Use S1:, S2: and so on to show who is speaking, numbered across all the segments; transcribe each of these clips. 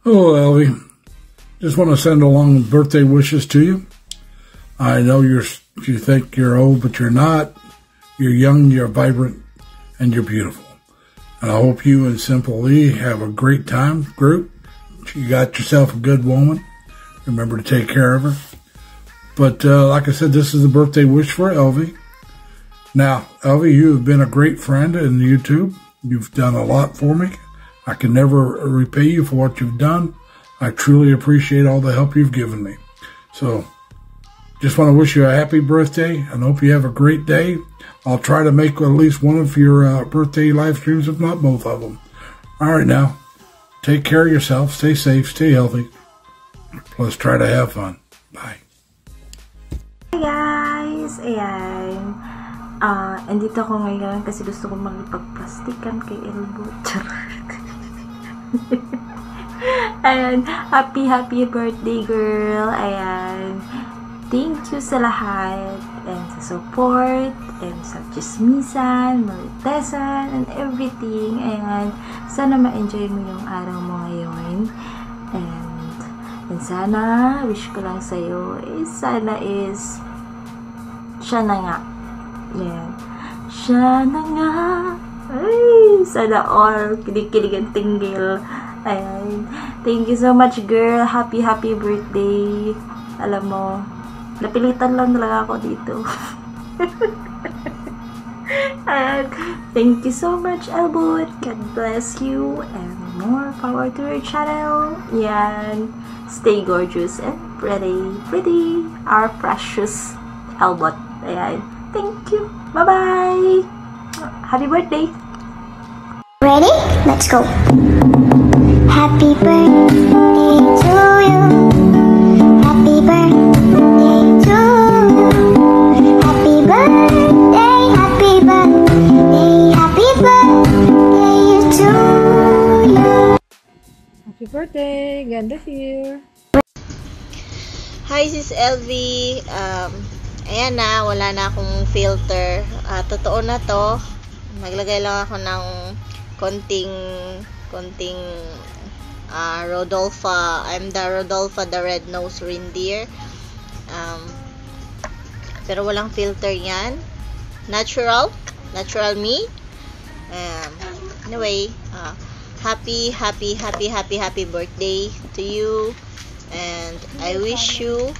S1: Hello, Elvie. Just want to send along birthday wishes to you. I know you think you're old, but you're not. You're young, you're vibrant, and you're beautiful. And I hope you and Simple Lee have a great time, group. You got yourself a good woman. Remember to take care of her. But like I said, this is a birthday wish for Elvie. Now, Elvie, you have been a great friend in YouTube. You've done a lot for me. I can never repay you for what you've done. I truly appreciate all the help you've given me. So, just want to wish you a happy birthday and hope you have a great day. I'll try to make at least one of your birthday live streams, if not both of them. All right, now, take care of yourself. Stay safe. Stay healthy. Plus, try to have fun. Bye.
S2: Hi guys! Ayan. Andito ako ngayon kasi gusto kong magpagplastikan kay Elbo. Charot. Ayan. Happy birthday, girl. Ayan. Thank you sa lahat. And sa support. And sa chismisan, maritesan, and everything. Ayan. Sana ma-enjoy mo yung araw mo ngayon. And sana, wish ko lang sa'yo, sana is, siya na nga. Yan. Siya na nga. Ay, sana all. Kilig-kilig ang tinggil. Ayan. Thank you so much, girl. Happy birthday. Alam mo, napilitan lang talaga ako dito. And thank you so much, Elbot. God bless you. And more power to your channel. Yan. Stay gorgeous and pretty. Our precious Elbot. Ayan. Thank you. Bye-bye. Happy birthday.
S3: Ready? Let's go. Happy birthday to you. Happy birthday to you. Happy birthday, happy birthday, happy birthday to you.
S4: Happy birthday. Ganda here.
S5: Hi, sis Elvie. Ayan na, wala na akong filter. Totoo na to. Naglagay lang ako ng konting Rodolpha. I'm the Rodolpha, the red-nosed reindeer. Pero walang filter yan. Natural me. Anyway, happy birthday to you. And I wish you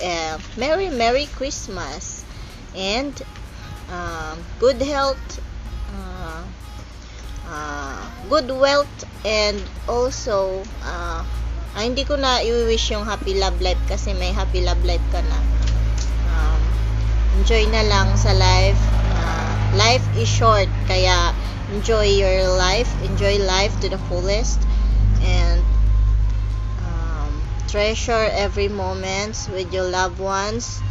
S5: a Merry Christmas and good health, good wealth, and also hindi ko na i-wish yung happy love life kasi may happy love life ka na. Enjoy na lang sa life. Life is short, kaya enjoy your life, enjoy life to the fullest, and treasure every moment with your loved ones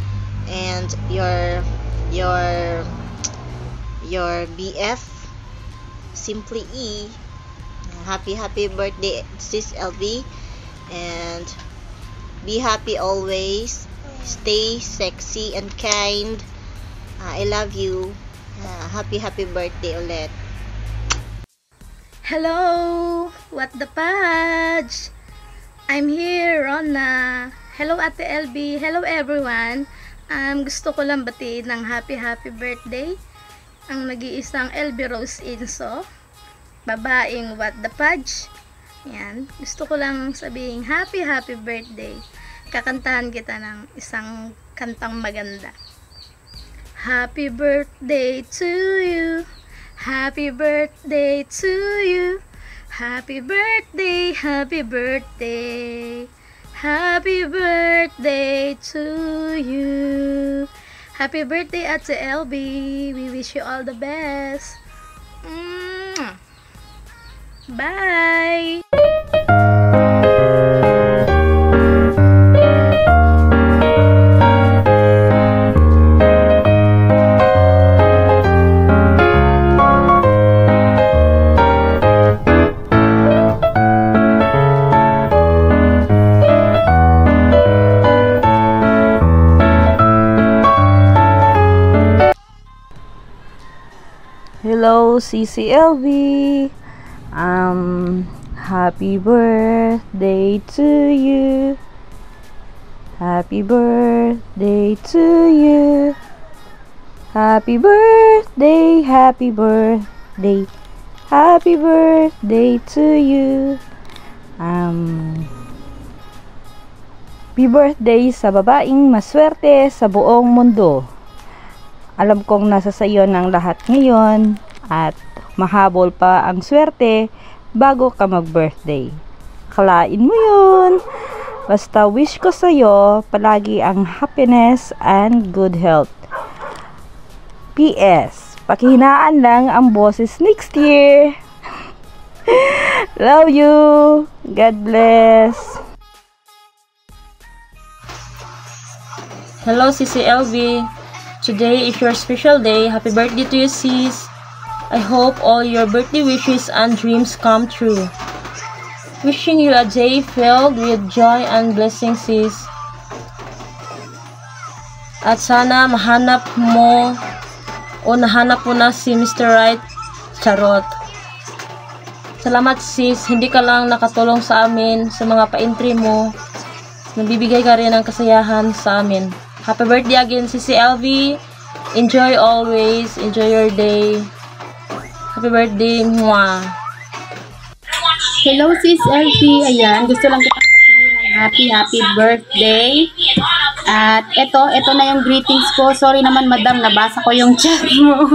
S5: and your BF, Simply E. Happy birthday, sis Elvie, and be happy always. Stay sexy and kind. I love you. Happy birthday ulit.
S4: Hello! What the fudge? I'm here, Rona. Hello, Ate LB. Hello, everyone. Gusto ko lang batiin ng happy birthday ang nag-iisang LB Rose Inso, babaeng What the Fudge. Yan. Gusto ko lang sabihin happy birthday. Kakantahan kita ng isang kantang maganda. Happy birthday to you. Happy birthday to you. Happy birthday, happy birthday. Happy birthday to you. Happy birthday, Ate LB. We wish you all the best. Bye.
S6: Hello, CCLV.
S2: Happy birthday to you. Happy birthday to you. Happy birthday, happy birthday. Happy birthday to you. Happy birthday sa babaeng maswerte sa buong mundo. Alam kong nasa sayo ng lahat ngayon at mahabol pa ang swerte bago ka mag-birthday. Akalain mo yun. Basta wish ko sa'yo palagi ang happiness and good health. P.S. Pakihinaan lang ang boses next year. Love you. God bless.
S6: Hello, Sisi LV. Today is your special day. Happy birthday to you, sis. I hope all your birthday wishes and dreams come true. Wishing you a day filled with joy and blessings, sis. At sana mahanap mo o nahanap mo na si Mr. Right. Charot. Salamat, sis. Hindi ka lang nakatulong sa amin sa mga pa-entry mo. Nabibigay ka rin ng kasayahan sa amin. Happy birthday again, Sisi LV. Enjoy always. Enjoy your day. Happy birthday. Mwah.
S7: Hello sis LP, ayan, gusto lang kita sabihin ng happy birthday. At ito na yung greetings ko. Sorry naman madam, nabasa ko yung chat mo.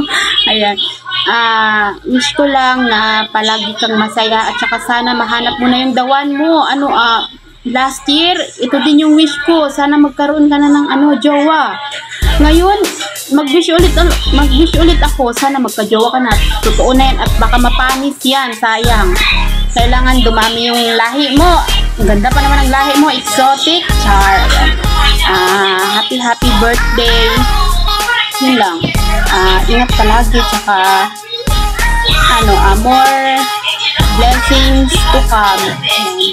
S7: Ayan, wish ko lang na palagi kang masaya at saka sana mahanap mo na yung dawan mo. Last year, ito din yung wish ko. Sana magkaroon ka na ng jowa. Ngayon, mag-wish ulit ako. Sana magka-jowa ka na. Totoo na yan at baka mapanis yan. Sayang. Kailangan dumami yung lahi mo. Ang ganda pa naman ang lahi mo. Exotic. Char. Happy birthday. Yun lang. Ingat palagi. Tsaka more blessings to come.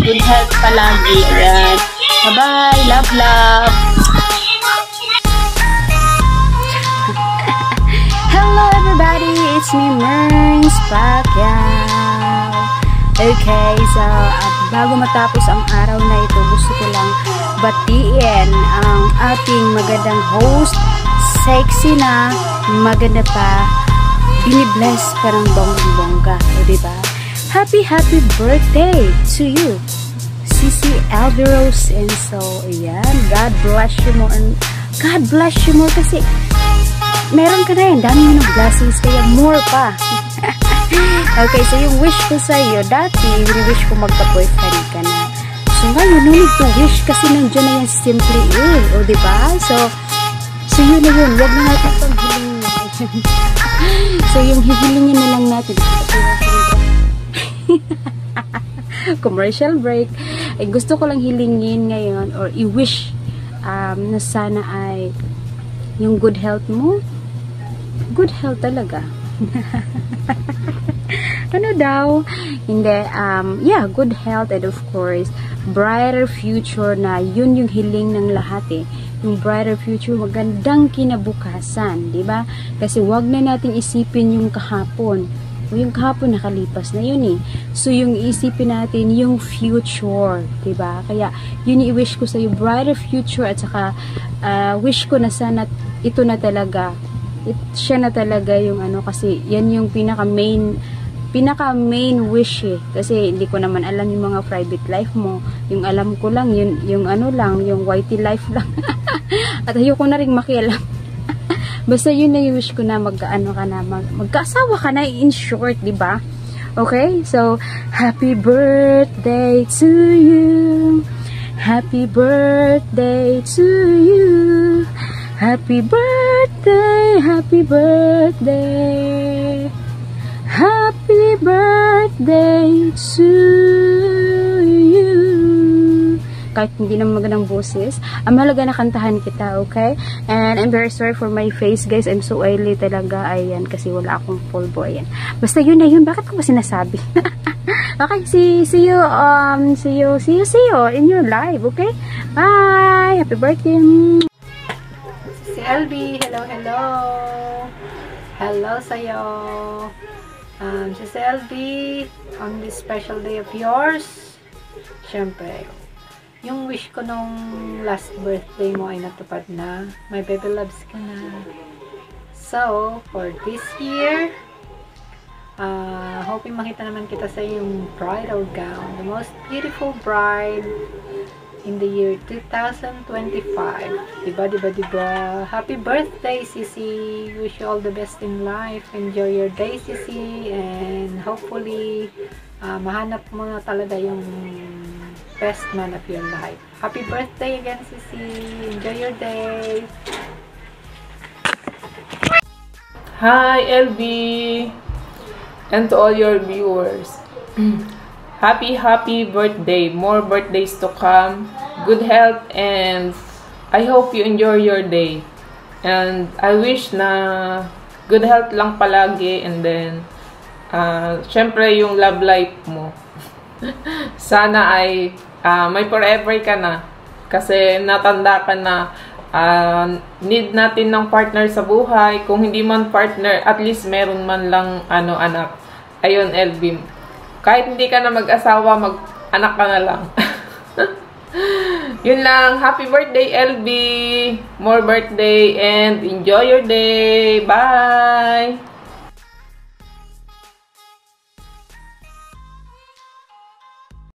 S7: Good health palagi. Ayan. Bye-bye. Love.
S8: Hello everybody, it's me Merns Pacquiao. Okay, so bago matapos ang araw na ito, gusto ko lang batiin ang ating magandang host, sexy na, maganda pa, binibless pa ng bongga, diba? Happy birthday to you, Sisi LV Rose. And so, ayan, God bless you more kasi meron ka na yan, dami mo ng blessings, kaya more pa. Okay, so yung wish ko sa'yo, dati, wish ko magka-boyfriend ka na. So ngayon, no need to wish kasi nandiyan na yan simply o diba? So yun na yun, wag na natin paghilingin. So yung hihilingin na lang natin. Commercial break. Ay, gusto ko lang hilingin ngayon or i-wish na sana ay yung good health mo. Good health talaga. Ano daw? Hindi, good health and of course, brighter future na yun yung hiling ng lahat Yung brighter future, magandang kinabukasan, di ba? Kasi wag na nating isipin yung kahapon. Yung kahapon nakalipas na yun So yung isipin natin yung future, di ba? Kaya yun i-wish ko sa yung brighter future at saka wish ko na sana ito na talaga. Siya na talaga yung kasi yan yung pinaka main wish kasi hindi ko naman alam yung mga private life mo. Yung alam ko lang yung yung YT life lang. At ayoko na ring makialam. Basta yun na yung wish ko na magkaasawa ka na in short, di ba? Okay? So, happy birthday to you. Happy birthday to you. Happy birthday, happy birthday. Happy birthday to you. Kahit hindi naman magandang boses, ang mahalaga na kantahan kita, okay? And I'm very sorry for my face, guys. I'm so oily talaga. Ayan, kasi wala akong polvo. Ayan. Basta yun na yun. Bakit ko ba sinasabi? Okay, see you in your live, okay? Bye! Happy birthday!
S7: Si LV, hello sa'yo.
S9: Sis LB, on this special day of yours, syempre, yung wish ko nung last birthday mo ay natupad na. My baby loves ka na. So, for this year, hoping makita naman kita sa yung bridal gown. The most beautiful bride in the year 2025. Diba? Happy birthday, Sisi. Wish you all the best in life. Enjoy your day, Sisi. And hopefully, mahanap mo na talaga yung best man of your life. Happy birthday again, Sisi. Enjoy your day.
S10: Hi, LB, and to all your viewers. Happy birthday. More birthdays to come. Good health, and I hope you enjoy your day. And I wish na good health lang palagi, and then syempre yung love life mo. Sana ay may forever ka na, kasi natanda ka na. Need natin ng partner sa buhay. Kung hindi man partner, at least meron man lang anak. Ayun, LB, kahit hindi ka na mag-asawa, mag-anak ka na lang. Yun lang. Happy birthday, LB. More birthday, and enjoy your day. Bye!